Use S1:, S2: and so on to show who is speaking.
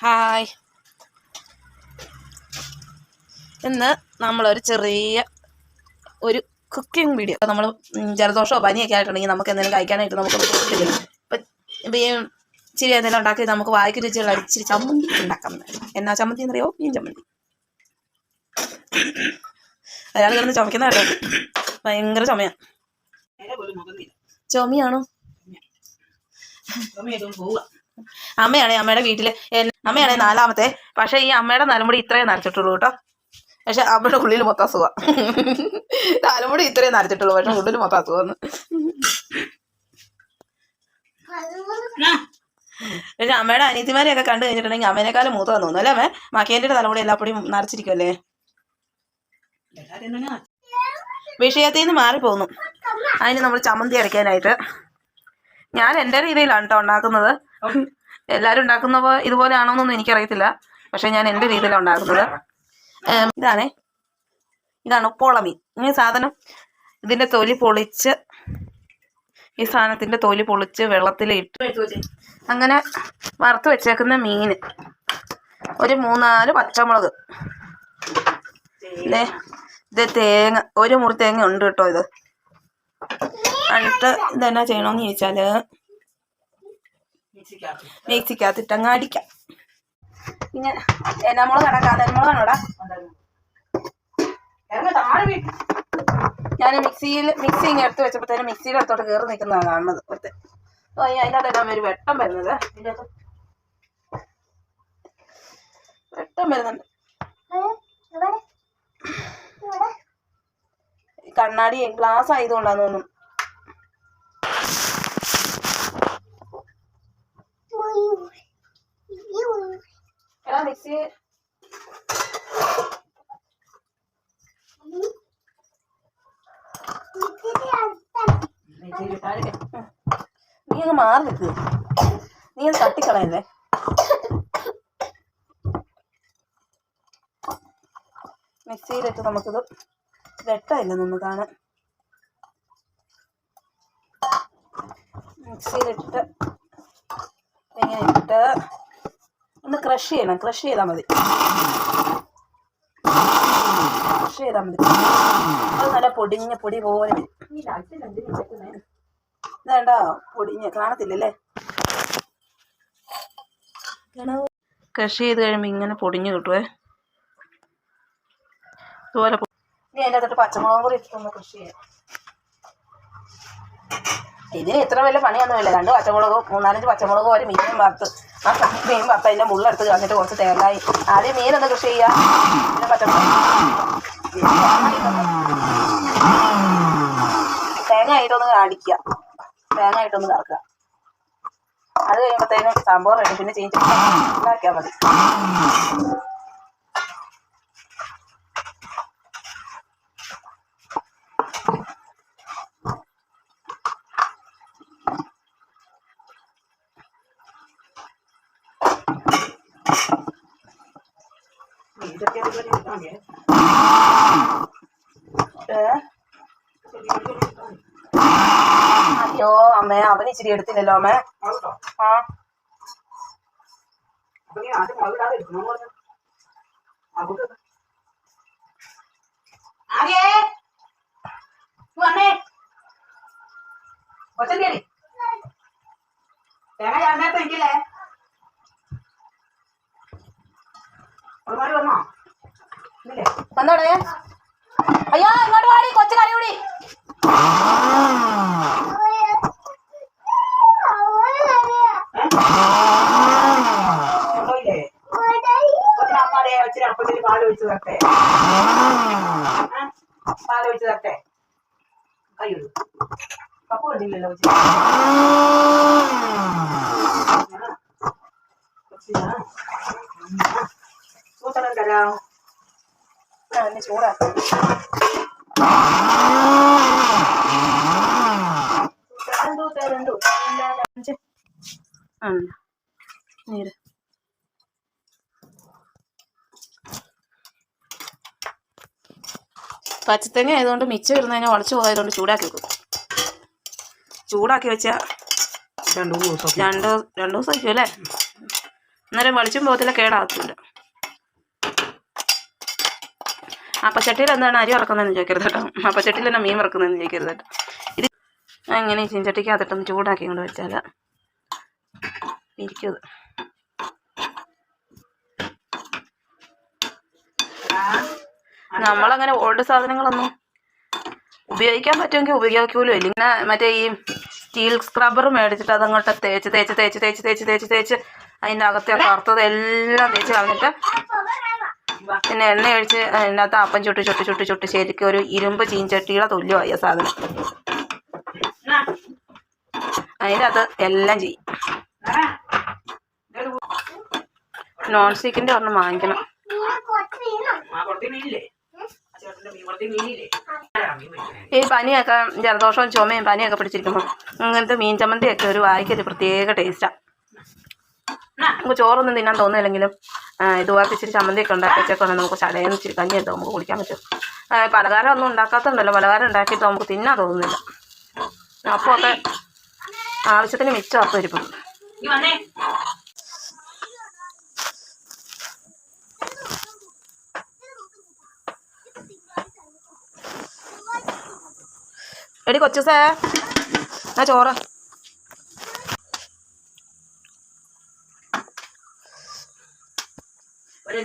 S1: Hi. ഇന്ന് നമ്മളൊരു ചെറിയ ഒരു കുക്കിംഗ് വീഡിയോ. നമ്മൾ ജലദോഷമോ പനിയൊക്കെ ആയിട്ടുണ്ടെങ്കിൽ നമുക്ക് എന്തെങ്കിലും കഴിക്കാനായിട്ട് നമുക്ക് കിട്ടില്ല. ഇപ്പം ഈ ഇച്ചിരി എന്തെങ്കിലും ഉണ്ടാക്കി നമുക്ക് വായിക്ക് രുചിയുള്ള ഇച്ചിരി ചമ്മന്തി ഉണ്ടാക്കാം. എന്നാ ചമ്മന്തി എന്നറിയോ? മീൻ ചമ്മന്തി. അയാൾ കിടന്ന് ചുമക്കുന്ന കേട്ടോ, ഭയങ്കര ചുമയാണ്. ചുമയാണോ? അമ്മയാണേ അമ്മയുടെ വീട്ടില്, അമ്മയാണേ നാലാമത്തെ. പക്ഷെ ഈ അമ്മയുടെ നലമുടി ഇത്രയും നരച്ചിട്ടുള്ളൂ കേട്ടോ. പക്ഷെ അമ്മയുടെ ഉള്ളിൽ മൊത്തം അസുഖം. തലമുടി ഇത്രയും നരച്ചിട്ടുള്ളൂ, പക്ഷെ ഉള്ളിൽ മൊത്തം അസുഖം. പക്ഷെ അമ്മയുടെ അനിയത്തിമാരെയൊക്കെ കണ്ടു കഴിഞ്ഞിട്ടുണ്ടെങ്കിൽ അമ്മേനേക്കാളും മൂത്തം തോന്നുന്നു അല്ലേ അമ്മേ? മക്കേൻ്റെ തലമുടി എല്ലാപ്പൊടിയും നരച്ചിരിക്കുമല്ലേ. വിഷയത്തിൽ നിന്ന് മാറിപ്പോകുന്നു. അതിന് നമ്മൾ ചമ്മന്തി അരയ്ക്കാനായിട്ട് ഞാൻ എൻ്റെ രീതിയിലാണ് കേട്ടോ ഉണ്ടാക്കുന്നത്. എല്ലാവരും ഉണ്ടാക്കുന്നപ്പോൾ ഇതുപോലെ ആണോന്നൊന്നും എനിക്കറിയത്തില്ല. പക്ഷെ ഞാൻ എൻ്റെ രീതിയിലാണ് ഉണ്ടാക്കുന്നത്. ഇതാണ് പൊളമീൻ. ഈ സാധനം ഇതിൻ്റെ തൊലി പൊളിച്ച്, ഈ സാധനത്തിൻ്റെ തൊലി പൊളിച്ച് വെള്ളത്തിലിട്ട് അങ്ങനെ വറുത്ത് വെച്ചേക്കുന്ന മീൻ, ഒരു 3-4 പച്ചമുളക്, ഇത് തേങ്ങ, ഒരു മുറി തേങ്ങ ഉണ്ട് കേട്ടോ. ഇത് എന്നിട്ട് ഇതെന്നാ ചെയ്യണമെന്ന് ചോദിച്ചാൽ മിക്സിക്കകത്തിട്ടങ്ങ് അടിക്കാം. പിന്നെ എന്നാ മുളകാണ്, കാതൽമുളകാണോടാ. ഞാൻ മിക്സി ഇങ്ങനെ എടുത്ത് വെച്ചപ്പോഴത്തേനും മിക്സിയുടെ അടുത്തോട്ട് കയറി നിൽക്കുന്നതാണ് കാണുന്നത്. ഒറ്റ അതിനകത്തെല്ലാം ഒരു വെട്ടം വരുന്നത്, വെട്ടം വരുന്നുണ്ട്. കണ്ണാടി ഗ്ലാസ് ആയതുകൊണ്ടാന്ന് തോന്നുന്നു. മിക്സി നീ അങ്ങ് മാറി നിൽക്കുക, നീ അത് തട്ടിക്കളയല്ലേ. മിക്സിയിലിട്ട് നമുക്കിത് വെട്ടമില്ലെന്നൊന്ന് കാണാൻ. മിക്സിയിലിട്ട് ഇങ്ങനെ ഇട്ട് ഒന്ന് ക്രഷ് ചെയ്യണം. ക്രഷ് ചെയ്താൽ മതി. അത് നല്ല പൊടിഞ്ഞ പൊടി പോലെ വരും. ഇതാണ്ടോ പൊടിഞ്ഞ് കാണത്തില്ലല്ലേ. ക്രഷ് ചെയ്ത് കഴിയുമ്പോൾ ഇങ്ങനെ പൊടിഞ്ഞ് കിട്ടുവേ. ഇതുപോലെ ഇനി അതിൻ്റെ അകത്തോട്ട് പച്ചമുളകും കൂടി ഇട്ടൊന്ന് കൃഷി ചെയ്യാം. ഇതിന് ഇത്ര വലിയ പണിയൊന്നുമില്ല. 2 പച്ചമുളകും 3-4 പച്ചമുളകും ഒരു മീനും വറുത്ത്, ആ മീൻ വറുത്ത് അതിൻ്റെ മുള്ളെടുത്ത് കളഞ്ഞിട്ട് കുറച്ച് തേങ്ങായി. ആദ്യം മീനൊന്ന് കൃഷി ചെയ്യുക, പിന്നെ പച്ചമുളക് തേങ്ങ അടിക്കുക, തേങ്ങ ആയിട്ടൊന്ന് കറക്കുക. അത് കഴിയുമ്പോഴത്തേനും സംഭവം റെഡി. പിന്നെ ചേഞ്ച് ഉണ്ടാക്കിയാൽ മതി. അയ്യോ അമ്മേ, അവന് ഇച്ചിരി എടുത്തില്ലല്ലോ അമ്മേ. ആ വന്നോടേ. അയ്യോ ഇങ്ങോട്ട് പാടി, കൊച്ചു കറി കൂടി. പാലൊഴിച്ച് തരട്ടെ. അയ്യോ പപ്പ കണ്ടില്ലല്ലോ. സൂത്രം തരാം. ചൂടാക്കാം. നീര് പച്ചത്തേങ്ങ ആയതുകൊണ്ട് മിച്ചം ഇരുന്നതിനെ ഉളച്ചു പോയതുകൊണ്ട് ചൂടാക്കി വെക്കും. ചൂടാക്കി വെച്ചാൽ 2 ദിവസം വയ്ക്കും അല്ലേ. അന്നേരം വെളിച്ചും പോകത്തില്ല, കേടാകത്തില്ല. അപ്പച്ചട്ടിയിൽ എന്താണ് അരി ഇറക്കുന്നതെന്ന് ചോദിക്കരുത് കേട്ടോ. അപ്പച്ചട്ടിയിൽ തന്നെ മീൻ ഇറക്കുന്നതെന്ന് ചോദിക്കരുത് കേട്ടോ. ഇത് അങ്ങനെ ചീഞ്ചട്ടിക്കകത്തിട്ടൊന്ന് ചൂടാക്കി കൊണ്ട് വെച്ചാൽ ഇരിക്കും. നമ്മളങ്ങനെ ഓൾഡ് സാധനങ്ങളൊന്നും ഉപയോഗിക്കാൻ പറ്റുമെങ്കിൽ ഉപയോഗിക്കൂലോ. ഇങ്ങനെ മറ്റേ ഈ സ്റ്റീൽ സ്ക്രബ്ബർ മേടിച്ചിട്ട് അതങ്ങോട്ട് തേച്ച് തേച്ച് തേച്ച് തേച്ച് തേച്ച് തേച്ച് തേച്ച് അതിൻ്റെ അകത്തെ കറുത്തത് എല്ലാം തേച്ച് കളഞ്ഞിട്ട് പിന്നെ എണ്ണ ഒഴിച്ച് അതിനകത്ത് അപ്പം ചുട്ട് ചുട്ട് ചുട്ട് ചുട്ട് ശരിക്കും ഒരു ഇരുമ്പ് ചീഞ്ചട്ടിയുടെ തുല്യമായ സാധനം. അതിൻ്റെ അകത്ത് എല്ലാം ചെയ്യും. നോൺ സ്റ്റിക്കിൻ്റെ ഒരെണ്ണം വാങ്ങിക്കണം. ഈ പനിയൊക്കെ ജലദോഷവും ചുമയും പനിയൊക്കെ പിടിച്ചിരിക്കുമ്പോൾ ഇങ്ങനത്തെ മീൻ ചമ്മന്തിയൊക്കെ ഒരു വായിക്കൊരു പ്രത്യേക ടേസ്റ്റാണ്. നമുക്ക് ചോറൊന്നും തിന്നാൻ തോന്നില്ലെങ്കിലും ഇതുപോലത്തെ ഇച്ചിരി ചമ്മന്തിയൊക്കെ ഉണ്ടാക്കി വെച്ചൊക്കെ നമുക്ക് ചടയെന്ന് ഇച്ചിരി കഞ്ഞിയൊക്കെ നമുക്ക് കുടിക്കാൻ പറ്റും. പലഹാരം ഒന്നും ഉണ്ടാക്കാത്തതുണ്ടല്ലോ, പലഹാരം ഉണ്ടാക്കിയിട്ട് നമുക്ക് തിന്നാൻ തോന്നുന്നില്ല. അപ്പോൾ ഒക്കെ ആവശ്യത്തിന് മിച്ചം അപ്പം ഇരിക്കും. എടി കൊച്ചൂസേ ആ ചോറ് ഒരു